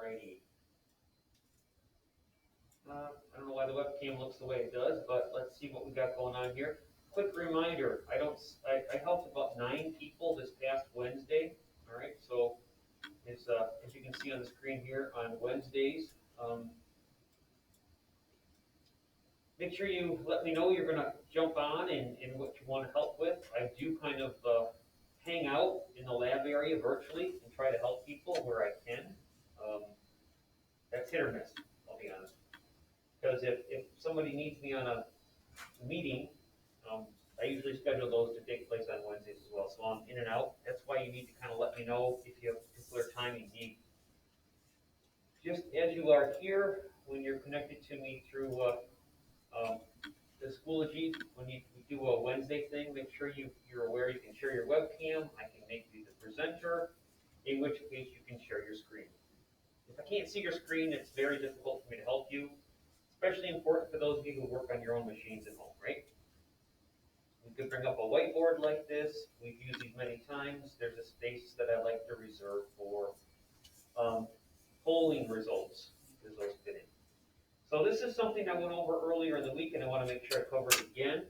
Alrighty. I don't know why the webcam looks the way it does, but let's see what we got going on here. Quick reminder, I helped about 9 people this past Wednesday. Alright, so as you can see on the screen here on Wednesdays, make sure you let me know you're gonna jump on and what you want to help with. I do kind of hang out in the lab area virtually and try to help people where I can. Um, that's hit or miss, I'll be honest. Because if somebody needs me on a meeting, I usually schedule those to take place on Wednesdays as well. So I'm in and out. That's why you need to kind of let me know if you have a particular time you need. Just as you are here, when you're connected to me through the Schoology, when we do a Wednesday thing, make sure you're aware you can share your webcam. I can make you the presenter, in which case you can share your screen. If I can't see your screen, it's very difficult for me to help you. Especially important for those of you who work on your own machines at home, right? We could bring up a whiteboard like this. We've used these many times. There's a space that I like to reserve for polling results, because those fit in. So this is something I went over earlier in the week, and I want to make sure I cover it again.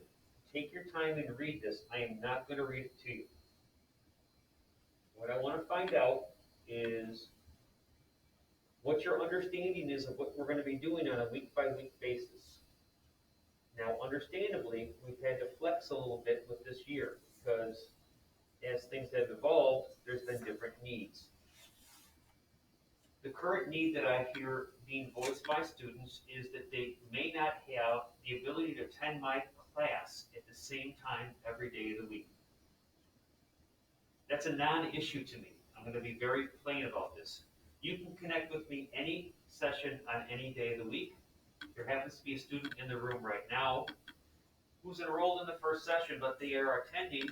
Take your time and read this. I am not going to read it to you. What I want to find out is what your understanding is of what we're going to be doing on a week-by-week basis. Now, understandably, we've had to flex a little bit with this year because as things have evolved, there's been different needs. The current need that I hear being voiced by students is that they may not have the ability to attend my class at the same time every day of the week. That's a non-issue to me. I'm going to be very plain about this. You can connect with me any session on any day of the week. There happens to be a student in the room right now who's enrolled in the first session, but they are attending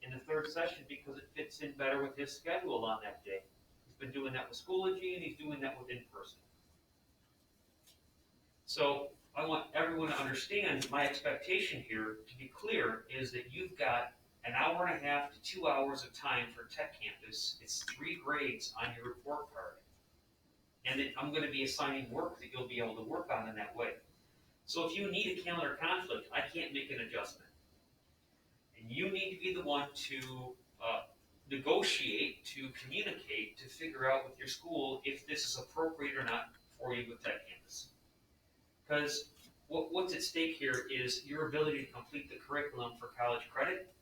in the third session because it fits in better with his schedule on that day. He's been doing that with Schoology, and he's doing that with in-person. So I want everyone to understand my expectation here, to be clear, is that you've got an hour and a half to 2 hours of time for Tech Campus. It's 3 grades on your report card. And then I'm going to be assigning work that you'll be able to work on in that way. So if you need a calendar conflict, I can't make an adjustment. And you need to be the one to negotiate, to communicate, to figure out with your school if this is appropriate or not for you with Tech Campus. Because what's at stake here is your ability to complete the curriculum for college credit,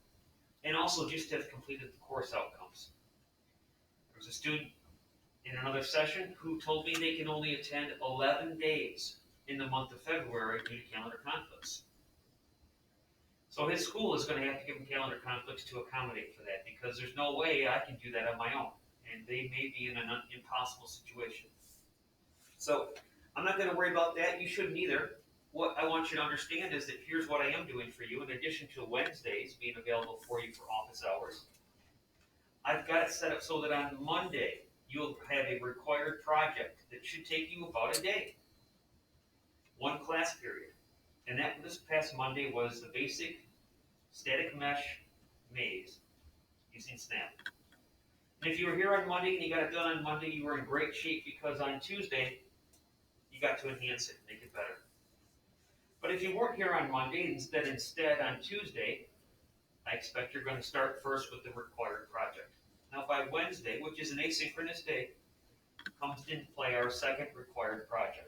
and also just to have completed the course outcomes. There was a student in another session who told me they can only attend 11 days in the month of February due to calendar conflicts. So his school is going to have to give him calendar conflicts to accommodate for that, because there's no way I can do that on my own, and they may be in an impossible situation. So I'm not going to worry about that. You shouldn't either. What I want you to understand is that here's what I am doing for you. In addition to Wednesdays being available for you for office hours, I've got it set up so that on Monday, you'll have a required project that should take you about a day. 1 class period. And that this past Monday was the basic static mesh maze using Snap. And if you were here on Monday and you got it done on Monday, you were in great shape, because on Tuesday, you got to enhance it, make it better. But if you weren't here on Monday, instead on Tuesday, I expect you're going to start first with the required project. Now by Wednesday, which is an asynchronous day, comes into play our second required project.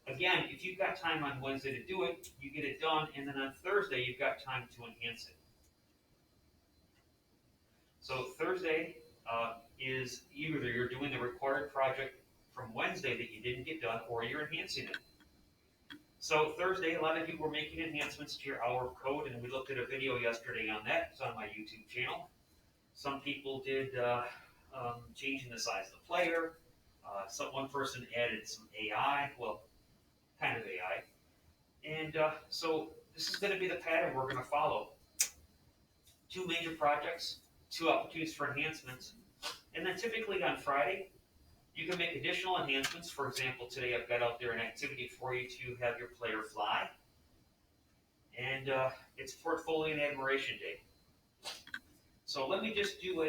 Again, if you've got time on Wednesday to do it, you get it done, and then on Thursday, you've got time to enhance it. So Thursday is either you're doing the required project from Wednesday that you didn't get done, or you're enhancing it. So Thursday, a lot of you were making enhancements to your hour of code, and we looked at a video yesterday on that. It's on my YouTube channel. Some people did changing the size of the player. One person added some AI, well, kind of AI. And so this is going to be the pattern we're going to follow. 2 major projects, 2 opportunities for enhancements. And then typically on Friday, you can make additional enhancements. For example, today I've got out there an activity for you to have your player fly. And it's Portfolio and Admiration Day. So let me just do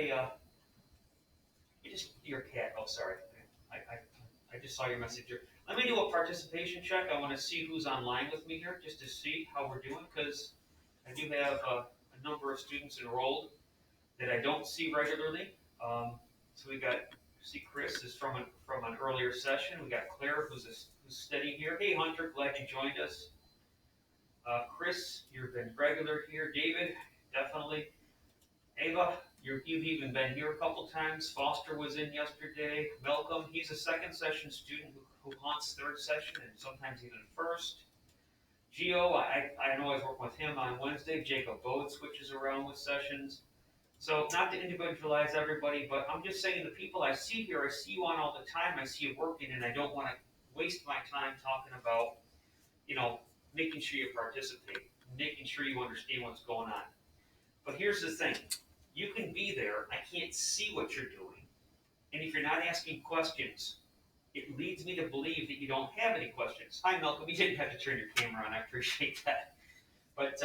your cat, oh sorry, I I just saw your message here. Let me do a participation check. I want to see who's online with me here, just to see how we're doing, because I do have a number of students enrolled that I don't see regularly. So we got, see Chris is from an earlier session. We got Claire who's steady here. Hey Hunter, glad you joined us. Chris, you've been regular here. David, definitely. Ava, you've even been here a couple times. Foster was in yesterday. Malcolm, he's a second session student who haunts third session and sometimes even first. Gio, I know I've worked with him on Wednesday. Jacob Bode switches around with sessions. So not to individualize everybody, but I'm just saying the people I see here, I see you on all the time. I see you working, and I don't want to waste my time talking about, you know, making sure you participate, making sure you understand what's going on. But here's the thing. You can be there. I can't see what you're doing. And if you're not asking questions, it leads me to believe that you don't have any questions. Hi, Malcolm. You didn't have to turn your camera on. I appreciate that. But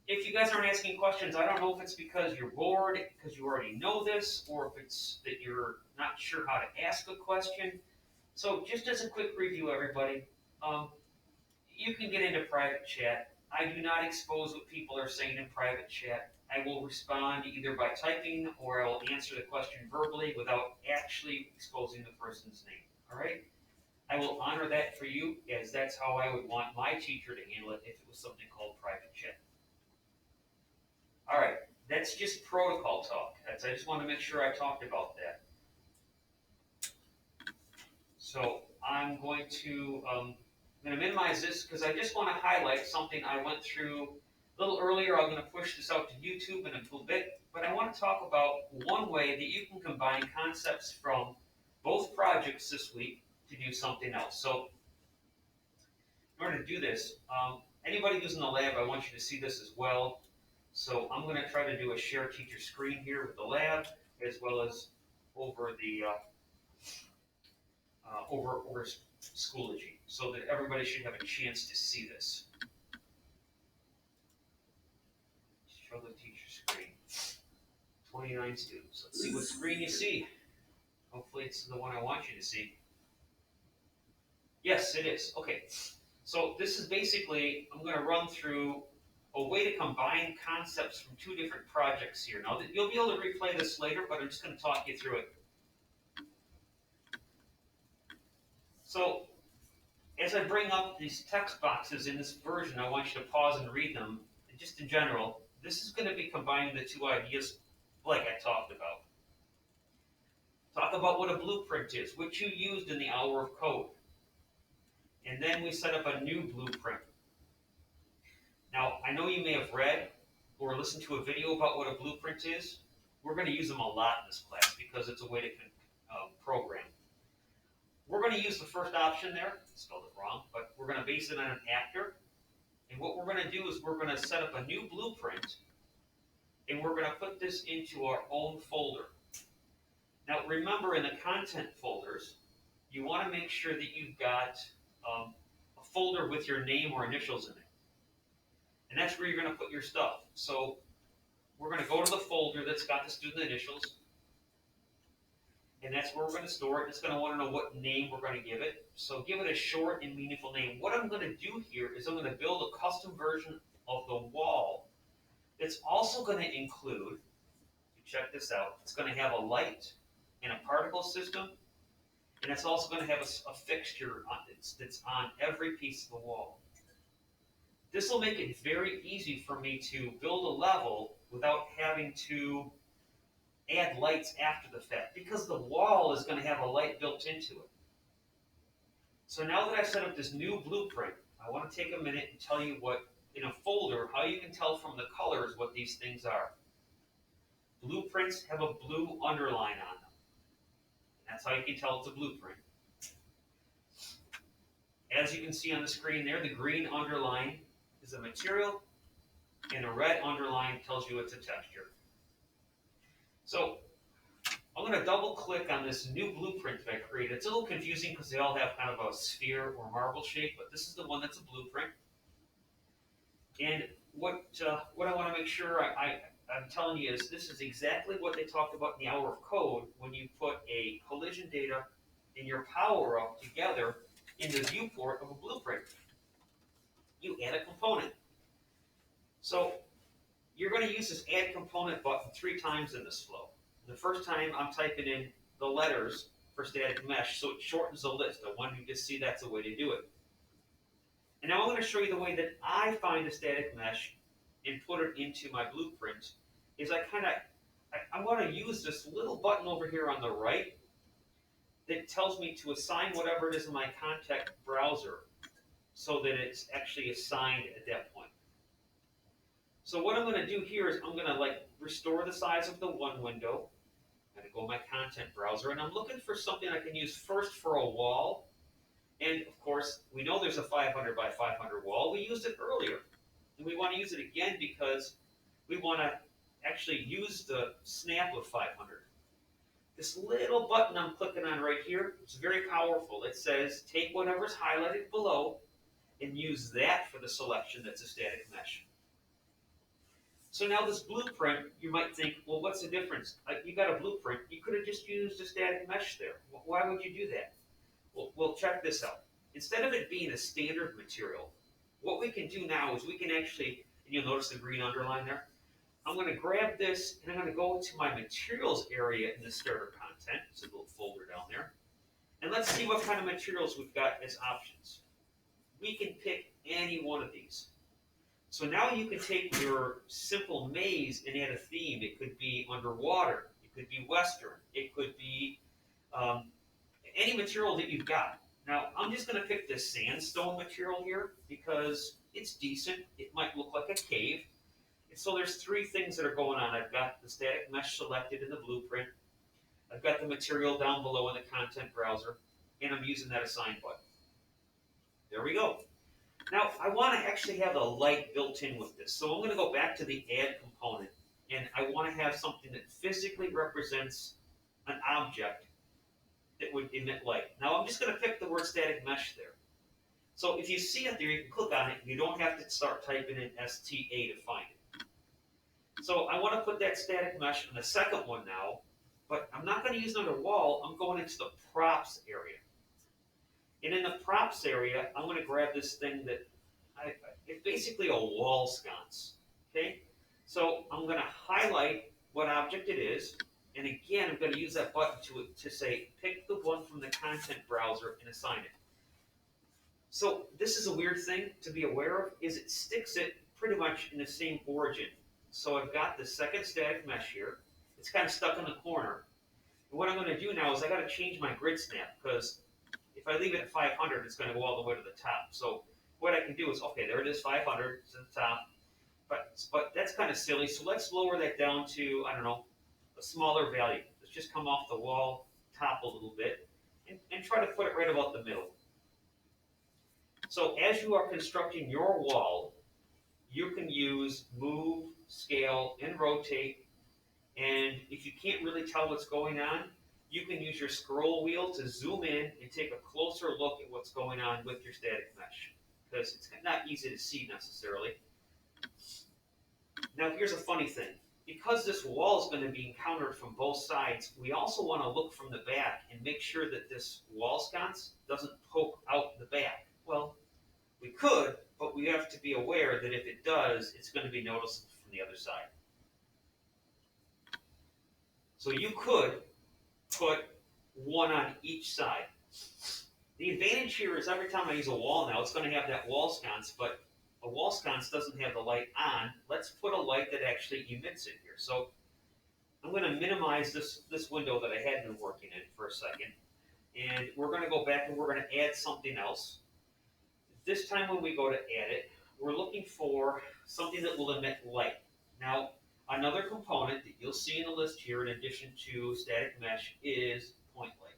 if you guys aren't asking questions, I don't know if it's because you're bored, because you already know this, or if it's that you're not sure how to ask a question. So just as a quick review, everybody, you can get into private chat. I do not expose what people are saying in private chat. I will respond either by typing or I will answer the question verbally without actually exposing the person's name. All right? I will honor that for you, as that's how I would want my teacher to handle it if it was something called private chat. All right, that's just protocol talk. I just want to make sure I talked about that. So I'm going to minimize this because I just want to highlight something I went through a little earlier. I'm going to push this out to YouTube in a little bit, but I want to talk about one way that you can combine concepts from both projects this week to do something else. So in order to do this, anybody who's in the lab, I want you to see this as well. So I'm going to try to do a share teacher screen here with the lab, as well as over the over Schoology, so that everybody should have a chance to see this. Show the teacher screen. 29 students. Let's see what screen you see. Hopefully it's the one I want you to see. Yes, it is. Okay. So this is basically, I'm going to run through a way to combine concepts from two different projects here. Now, you'll be able to replay this later, but I'm just going to talk you through it. So, as I bring up these text boxes in this version, I want you to pause and read them. And just in general, this is going to be combining the two ideas like I talked about. Talk about what a blueprint is, which you used in the hour of code. And then we set up a new blueprint. Now, I know you may have read or listened to a video about what a blueprint is. We're going to use them a lot in this class because it's a way to program. We're going to use the first option there. I spelled it wrong, but we're going to base it on an actor. And what we're going to do is we're going to set up a new blueprint, and we're going to put this into our own folder. Now, remember, in the content folders, you want to make sure that you've got a folder with your name or initials in it. And that's where you're going to put your stuff. So we're going to go to the folder that's got the student initials, and that's where we're going to store it. It's going to want to know what name we're going to give it. So give it a short and meaningful name. What I'm going to do here is I'm going to build a custom version of the wall that's also going to include, check this out, it's going to have a light and a particle system, and it's also going to have a fixture that's on every piece of the wall. This will make it very easy for me to build a level without having to add lights after the fact, because the wall is going to have a light built into it. So now that I've set up this new blueprint, I want to take a minute and tell you what, in a folder, how you can tell from the colors what these things are. Blueprints have a blue underline on them. That's how you can tell it's a blueprint. As you can see on the screen there, the green underline is a material, and the red underline tells you it's a texture. So I'm going to double click on this new blueprint that I created. It's a little confusing because they all have kind of a sphere or marble shape, but this is the one that's a blueprint. And what I want to make sure I'm telling you is this is exactly what they talked about in the hour of code when you put a collision data and your power up together in the viewport of a blueprint. You add a component. So you're going to use this add component button 3 times in this flow. The first time I'm typing in the letters for static mesh, so it shortens the list. I want you to see that's the way to do it. And now I'm going to show you the way that I find a static mesh and put it into my blueprint. Is I want to use this little button over here on the right that tells me to assign whatever it is in my contact browser so that it's actually assigned at that point. So what I'm going to do here is I'm going to restore the size of the one window. I'm going to go to my content browser, and I'm looking for something I can use first for a wall. And of course, we know there's a 500 by 500 wall. We used it earlier, and we want to use it again because we want to actually use the snap of 500. This little button I'm clicking on right here is very powerful. It says take whatever's highlighted below and use that for the selection that's a static mesh. So now this blueprint, you might think, well, what's the difference? You got a blueprint. You could have just used a static mesh there. Why would you do that? Well, check this out. Instead of it being a standard material, what we can do now is we can actually, and you'll notice the green underline there, I'm going to grab this and I'm going to go to my materials area in the starter content. It's a little folder down there. And let's see what kind of materials we've got as options. We can pick any one of these. So now you can take your simple maze and add a theme. It could be underwater. It could be Western. It could be any material that you've got. Now, I'm just going to pick this sandstone material here because it's decent. It might look like a cave. And so there's 3 things that are going on. I've got the static mesh selected in the blueprint. I've got the material down below in the content browser. And I'm using that assign button. There we go. Now, I want to actually have a light built in with this. So I'm going to go back to the add component. And I want to have something that physically represents an object that would emit light. Now, I'm just going to pick the word static mesh there. So if you see it there, you can click on it. You don't have to start typing in STA to find it. So I want to put that static mesh on the second one now, but I'm not going to use it on the wall. I'm going into the props area. And in the props area, I'm going to grab this thing that, it's basically a wall sconce, okay? So I'm going to highlight what object it is, and again, I'm going to use that button to say, pick the one from the content browser and assign it. So this is a weird thing to be aware of, is it sticks it pretty much in the same origin. So I've got the second static mesh here. It's kind of stuck in the corner. And what I'm going to do now is I got to change my grid snap because if I leave it at 500, it's going to go all the way to the top. So what I can do is, okay, there it is, 500, it's at the top. But that's kind of silly, so let's lower that down to, I don't know, a smaller value. Let's just come off the wall, top a little bit, and try to put it right about the middle. So as you are constructing your wall, you can use move, scale, and rotate. And if you can't really tell what's going on, you can use your scroll wheel to zoom in and take a closer look at what's going on with your static mesh, because it's not easy to see necessarily. Now here's a funny thing. Because this wall is going to be encountered from both sides, we also want to look from the back and make sure that this wall sconce doesn't poke out the back. Well, we could, but we have to be aware that if it does, it's going to be noticeable from the other side. So you could put one on each side. The advantage here is every time I use a wall now, it's going to have that wall sconce, but a wall sconce doesn't have the light on. Let's put a light that actually emits it here. So I'm going to minimize this window that I had been working in for a second. And we're going to go back and we're going to add something else. This time when we go to add it, we're looking for something that will emit light. Now, another component that you'll see in the list here in addition to static mesh is point light.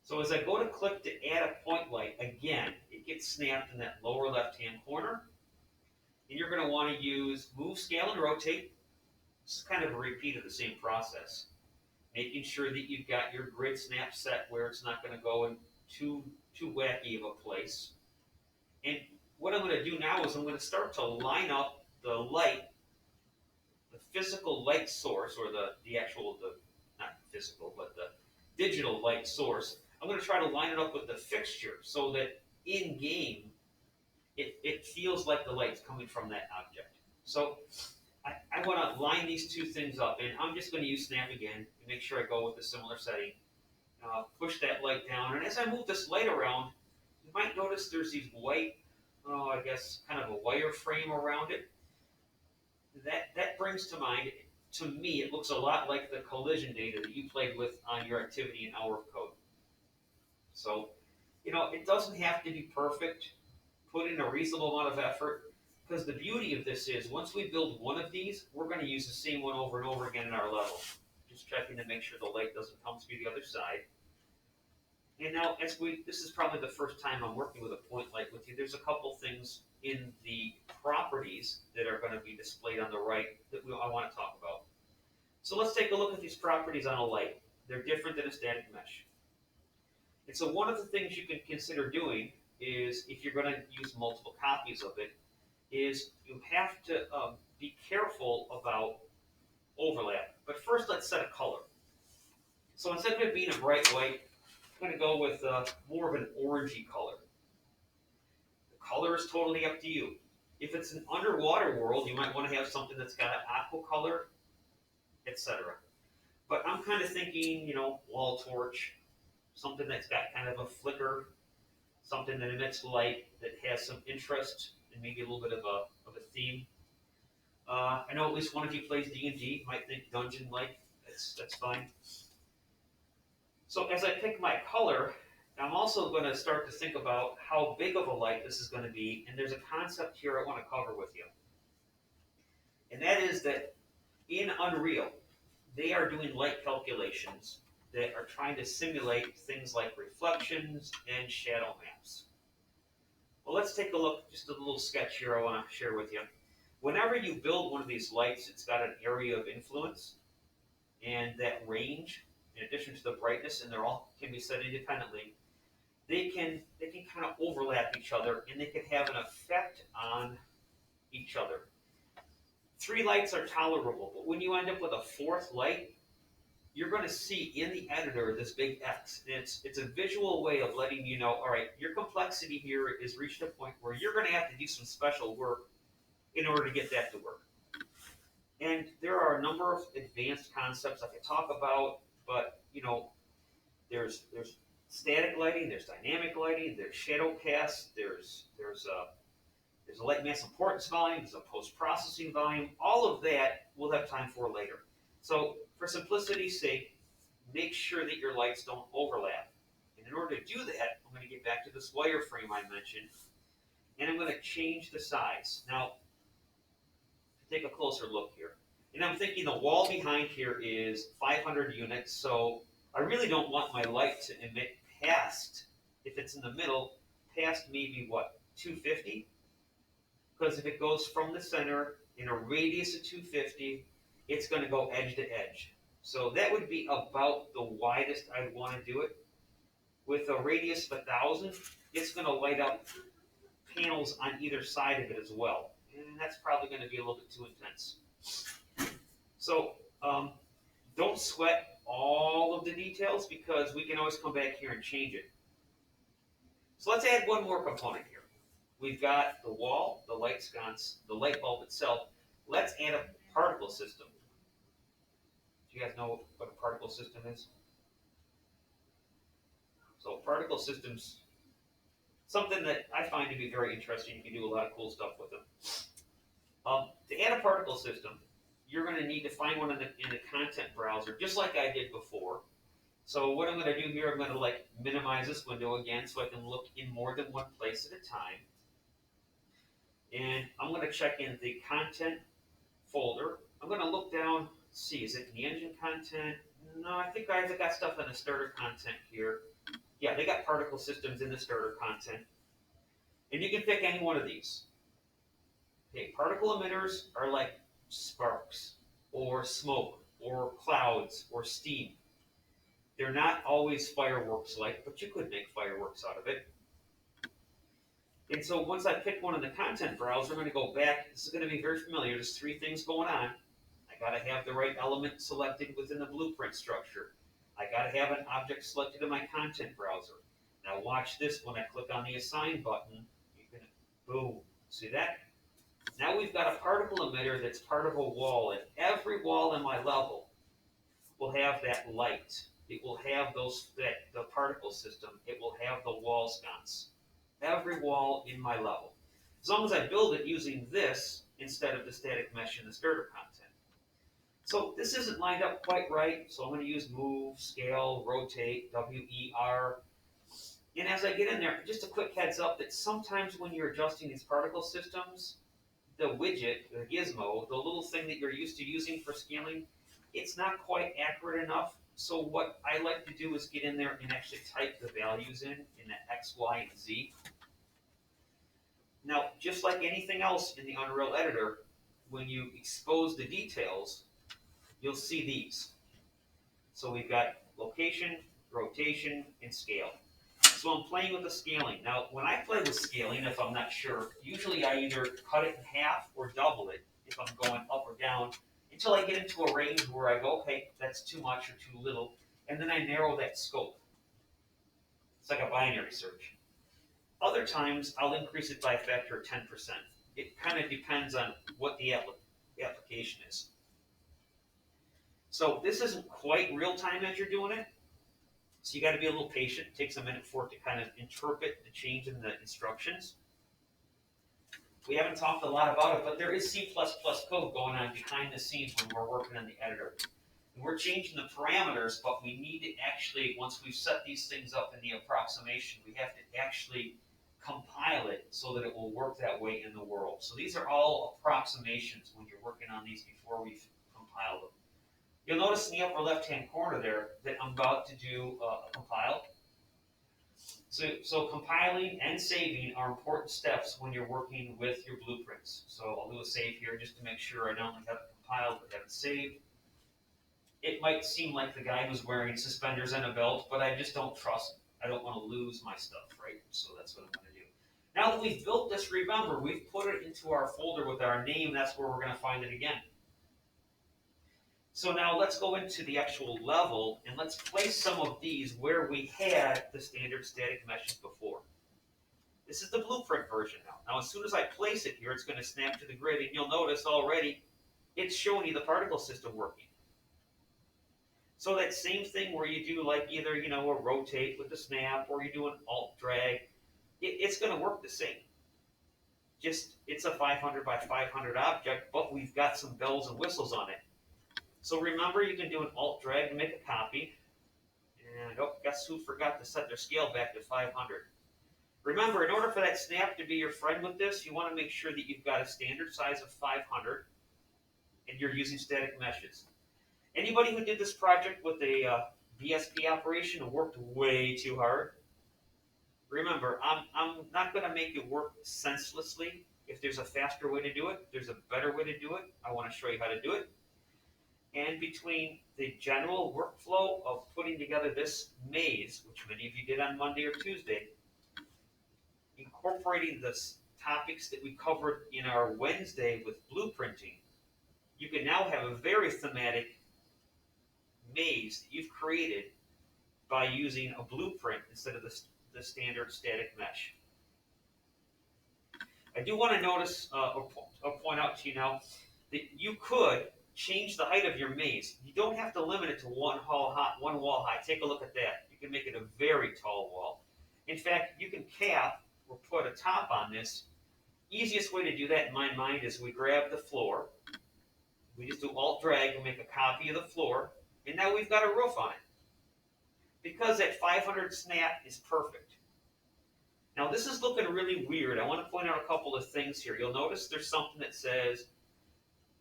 So as I go to click to add a point light, again, it gets snapped in that lower left-hand corner. And you're going to want to use move, scale, and rotate. This is kind of a repeat of the same process. Making sure that you've got your grid snap set where it's not going to go in too wacky of a place. And what I'm going to do now is I'm going to start to line up the light, the physical light source, or the actual, not physical, but digital light source, I'm going to try to line it up with the fixture so that in game it feels like the light's coming from that object. So I want to line these two things up, and I'm just going to use snap again and make sure I go with a similar setting. Push that light down, and as I move this light around, you might notice there's these white, I guess, kind of a wire frame around it. That brings to mind, to me, it looks a lot like the collision data that you played with on your activity in Hour of Code. So, it doesn't have to be perfect. Put in a reasonable amount of effort, because the beauty of this is once we build one of these, we're going to use the same one over and over again in our level. Just checking to make sure the light doesn't come through the other side. And now, this is probably the first time I'm working with a point light with you. There's a couple things in the properties that are going to be displayed on the right that I want to talk about. So let's take a look at these properties on a light. They're different than a static mesh. And so one of the things you can consider doing is, if you're going to use multiple copies of it, is you have to be careful about overlap. But first, let's set a color. So instead of it being a bright white, I'm going to go with more of an orangey color. The color is totally up to you. If it's an underwater world, you might want to have something that's got an aqua color, etc. But I'm kind of thinking, wall torch, something that's got kind of a flicker, something that emits light that has some interest and maybe a little bit of a theme. I know at least one of you plays D&D, might think dungeon-like. That's fine. So as I pick my color, I'm also going to start to think about how big of a light this is going to be, and there's a concept here I want to cover with you. And that is that in Unreal, they are doing light calculations that are trying to simulate things like reflections and shadow maps. Well, let's take a look, just a little sketch here I want to share with you. Whenever you build one of these lights, it's got an area of influence, and that range, in addition to the brightness, and they all can be set independently, they can kind of overlap each other, and they can have an effect on each other. 3 lights are tolerable, but when you end up with a 4th light, you're going to see in the editor this big X. And it's a visual way of letting you know, all right, your complexity here is reached a point where you're going to have to do some special work in order to get that to work. And there are a number of advanced concepts I could talk about, but there's static lighting, there's dynamic lighting, there's shadow cast, there's a light mass importance volume, there's a post-processing volume. All of that we'll have time for later. So for simplicity's sake, make sure that your lights don't overlap. And in order to do that, I'm going to get back to this wireframe I mentioned, and I'm going to change the size. Now, take a closer look here. And I'm thinking the wall behind here is 500 units, so I really don't want my light to emit past, if it's in the middle, past maybe, 250? Because if it goes from the center in a radius of 250, it's going to go edge to edge. So that would be about the widest I'd want to do it. With a radius of 1,000, it's going to light up panels on either side of it as well. And that's probably going to be a little bit too intense. So don't sweat all of the details, because we can always come back here and change it. So let's add one more component here. We've got the wall, the light sconce, the light bulb itself. Let's add a particle system. Do you guys know what a particle system is? So particle systems, something that I find to be very interesting. You can do a lot of cool stuff with them. To add a particle system, you're going to need to find one in the content browser, just like I did before. So what I'm going to do here, I'm going to minimize this window again so I can look in more than one place at a time. And I'm going to check in the content folder. I'm going to look down, see, is it in the engine content? No, I think I got stuff in the starter content here. Yeah, they got particle systems in the starter content. And you can pick any one of these. Okay, particle emitters are like sparks, or smoke, or clouds, or steam. They're not always fireworks-like, but you could make fireworks out of it. And so once I pick one in the content browser, I'm going to go back. This is going to be very familiar. There's 3 things going on. I got to have the right element selected within the blueprint structure. I gotta have an object selected in my content browser. Now watch this when I click on the assign button, you can, boom, see that? Now we've got a particle emitter that's part of a wall, and every wall in my level will have that light. It will have the particle system. It will have the wall sconce. Every wall in my level. As long as I build it using this instead of the static mesh and the starter content. So this isn't lined up quite right, so I'm going to use move, scale, rotate, WER. And as I get in there, just a quick heads up that sometimes when you're adjusting these particle systems, the widget, the gizmo, the little thing that you're used to using for scaling, it's not quite accurate enough. So what I like to do is get in there and actually type the values in the X, Y, and Z. Now, just like anything else in the Unreal Editor, when you expose the details, you'll see these. So we've got location, rotation, and scale. So I'm playing with the scaling. Now, when I play with scaling, if I'm not sure, usually I either cut it in half or double it if I'm going up or down until I get into a range where I go, okay, that's too much or too little, and then I narrow that scope. It's like a binary search. Other times, I'll increase it by a factor of 10%. It kind of depends on what the application is. So this isn't quite real time as you're doing it. So you got to be a little patient. It takes a minute for it to kind of interpret the change in the instructions. We haven't talked a lot about it, but there is C++ code going on behind the scenes when we're working on the editor. And we're changing the parameters, but we need to actually, once we've set these things up in the approximation, we have to actually compile it so that it will work that way in the world. So these are all approximations when you're working on these before we've compiled them. You'll notice in the upper left-hand corner there that I'm about to do a compile. So compiling and saving are important steps when you're working with your blueprints. So I'll do a save here just to make sure I not only have it compiled but have it saved. It might seem like the guy was wearing suspenders and a belt, but I just don't trust him. I don't want to lose my stuff, right? So that's what I'm going to do. Now that we've built this, remember, we've put it into our folder with our name. That's where we're going to find it again. So now let's go into the actual level and let's place some of these where we had the standard static meshes before. This is the blueprint version now. Now as soon as I place it here, it's going to snap to the grid, and you'll notice already it's showing you the particle system working. So that same thing where you do like either, a rotate with the snap or you do an alt drag, it's going to work the same. Just it's a 500 by 500 object, but we've got some bells and whistles on it. So remember, you can do an alt drag to make a copy. And guess who forgot to set their scale back to 500? Remember, in order for that snap to be your friend with this, you want to make sure that you've got a standard size of 500 and you're using static meshes. Anybody who did this project with a BSP operation and worked way too hard, remember, I'm not going to make it work senselessly. If there's a faster way to do it, there's a better way to do it. I want to show you how to do it. And between the general workflow of putting together this maze, which many of you did on Monday or Tuesday, incorporating the topics that we covered in our Wednesday with blueprinting, you can now have a very thematic maze that you've created by using a blueprint instead of the standard static mesh. I do want to notice or point out to you now that you could change the height of your maze. You don't have to limit it to one wall high. Take a look at that. You can make it a very tall wall. In fact, you can cap or put a top on this. Easiest way to do that in my mind is we grab the floor. We just do alt drag and make a copy of the floor. And now we've got a roof on it. Because that 500 snap is perfect. Now this is looking really weird. I want to point out a couple of things here. You'll notice there's something that says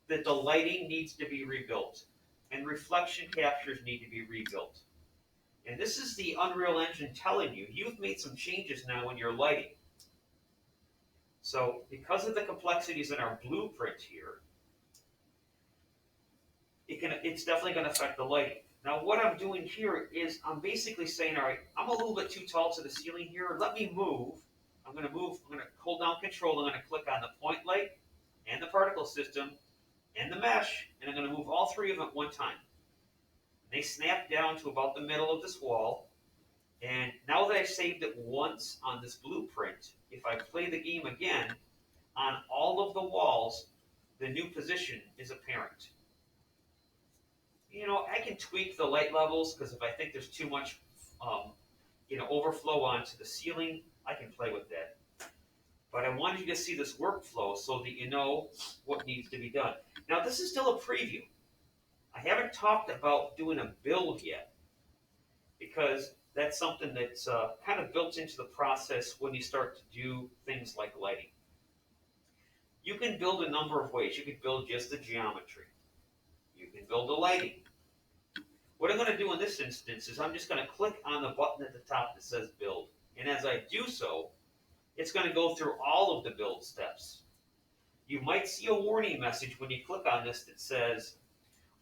that the lighting needs to be rebuilt and reflection captures need to be rebuilt. And this is the Unreal Engine telling you, you've made some changes now in your lighting. So because of the complexities in our blueprint here, it's definitely going to affect the lighting. Now what I'm doing here is I'm basically saying, all right, I'm a little bit too tall to the ceiling here. Let me move. I'm going to hold down control. I'm going to click on the point light and the particle system and the mesh, and I'm going to move all three of them at one time. They snap down to about the middle of this wall. And now that I've saved it once on this blueprint, if I play the game again, on all of the walls, the new position is apparent. I can tweak the light levels because if I think there's too much, um, overflow onto the ceiling, I can play with that. But I wanted you to see this workflow so that you know what needs to be done. Now, this is still a preview. I haven't talked about doing a build yet because that's something that's kind of built into the process when you start to do things like lighting. You can build a number of ways. You can build just the geometry. You can build the lighting. What I'm going to do in this instance is I'm just going to click on the button at the top that says build. And as I do so, it's going to go through all of the build steps. You might see a warning message when you click on this that says,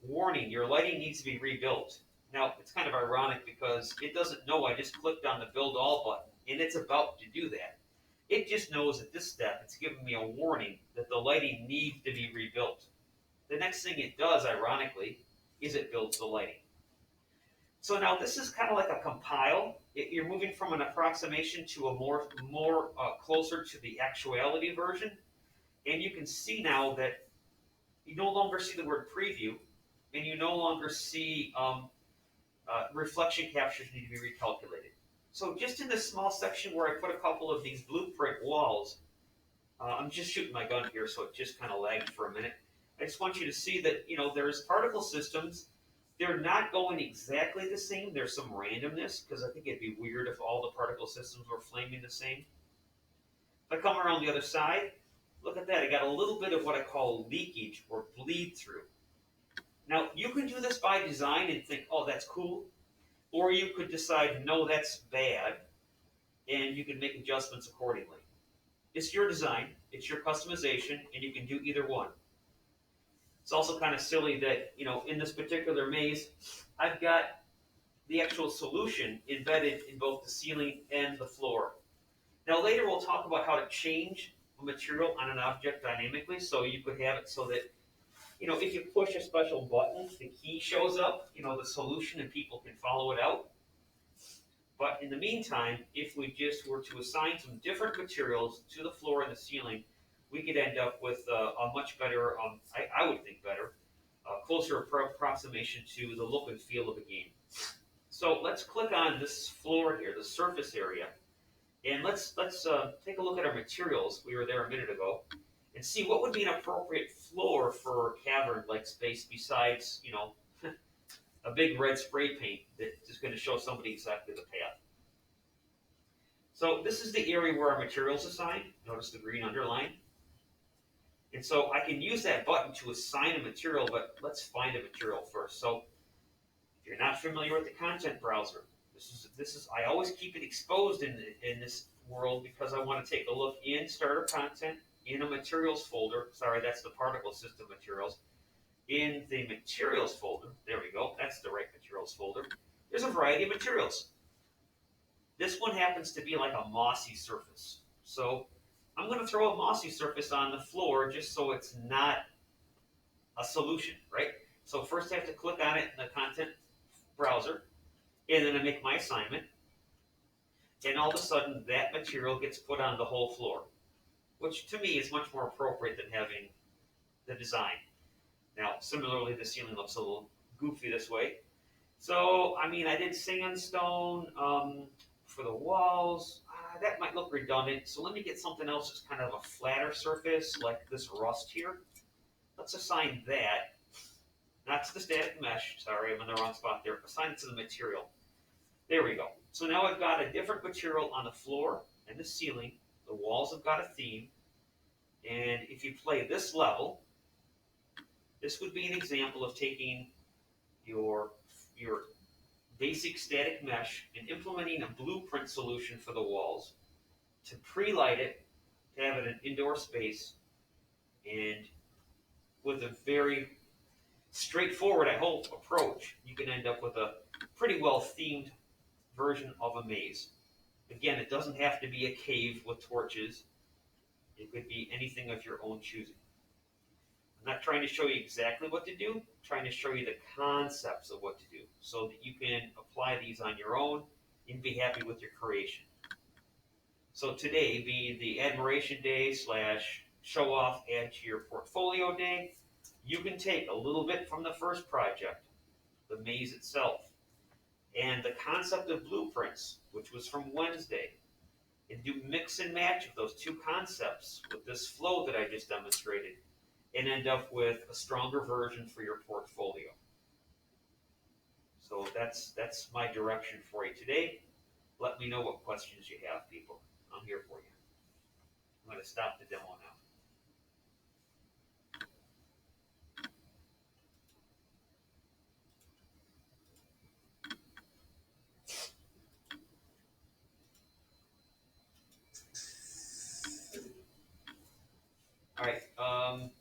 warning, your lighting needs to be rebuilt. Now, it's kind of ironic because it doesn't know I just clicked on the build all button, and it's about to do that. It just knows at this step, it's giving me a warning that the lighting needs to be rebuilt. The next thing it does, ironically, is it builds the lighting. So now this is kind of like a compile. You're moving from an approximation to a more closer to the actuality version. And you can see now that you no longer see the word preview, and you no longer see reflection captures need to be recalculated. So just in this small section where I put a couple of these blueprint walls, I'm just shooting my gun here, so it just kind of lagged for a minute. I just want you to see that there's particle systems. They're not going exactly the same. There's some randomness because I think it'd be weird if all the particle systems were flaming the same. If I come around the other side, look at that. I got a little bit of what I call leakage or bleed through. Now, you can do this by design and think, oh, that's cool. Or you could decide, no, that's bad, and you can make adjustments accordingly. It's your design, it's your customization, and you can do either one. It's also kind of silly that, in this particular maze, I've got the actual solution embedded in both the ceiling and the floor. Now later we'll talk about how to change a material on an object dynamically, so you could have it so that, if you push a special button, the key shows up, the solution, and people can follow it out. But in the meantime, if we just were to assign some different materials to the floor and the ceiling, we could end up with a much better, I would think better, closer approximation to the look and feel of a game. So let's click on this floor here, the surface area, and let's take a look at our materials. We were there a minute ago, and see what would be an appropriate floor for a cavern-like space besides, a big red spray paint that is going to show somebody exactly the path. So this is the area where our materials assigned. Notice the green underline. And so I can use that button to assign a material, but let's find a material first. So if you're not familiar with the content browser, this is I always keep it exposed in this world because I want to take a look in starter content in a materials folder. Sorry, that's the particle system materials. In the materials folder, there we go, that's the right materials folder, there's a variety of materials. This one happens to be like a mossy surface. So I'm going to throw a mossy surface on the floor just so it's not a solution, right? So first I have to click on it in the content browser, and then I make my assignment, and all of a sudden that material gets put on the whole floor, which to me is much more appropriate than having the design. Now, similarly, the ceiling looks a little goofy this way. So, I did sandstone for the walls. That might look redundant. So let me get something else that's kind of a flatter surface, like this rust here. Let's assign that, not to the static mesh. Sorry, I'm in the wrong spot there. Assign it to the material. There we go. So now I've got a different material on the floor and the ceiling. The walls have got a theme. And if you play this level, this would be an example of taking your basic static mesh and implementing a blueprint solution for the walls to pre-light it, to have it an indoor space, and with a very straightforward, I hope, approach, you can end up with a pretty well themed version of a maze. Again, it doesn't have to be a cave with torches. It could be anything of your own choosing. I'm not trying to show you exactly what to do, I'm trying to show you the concepts of what to do so that you can apply these on your own and be happy with your creation. So today be the admiration day slash show off, add to your portfolio day. You can take a little bit from the first project, the maze itself, and the concept of blueprints, which was from Wednesday, and do mix and match of those two concepts with this flow that I just demonstrated, and end up with a stronger version for your portfolio. So that's my direction for you today. Let me know what questions you have, people. I'm here for you. I'm going to stop the demo now. All right.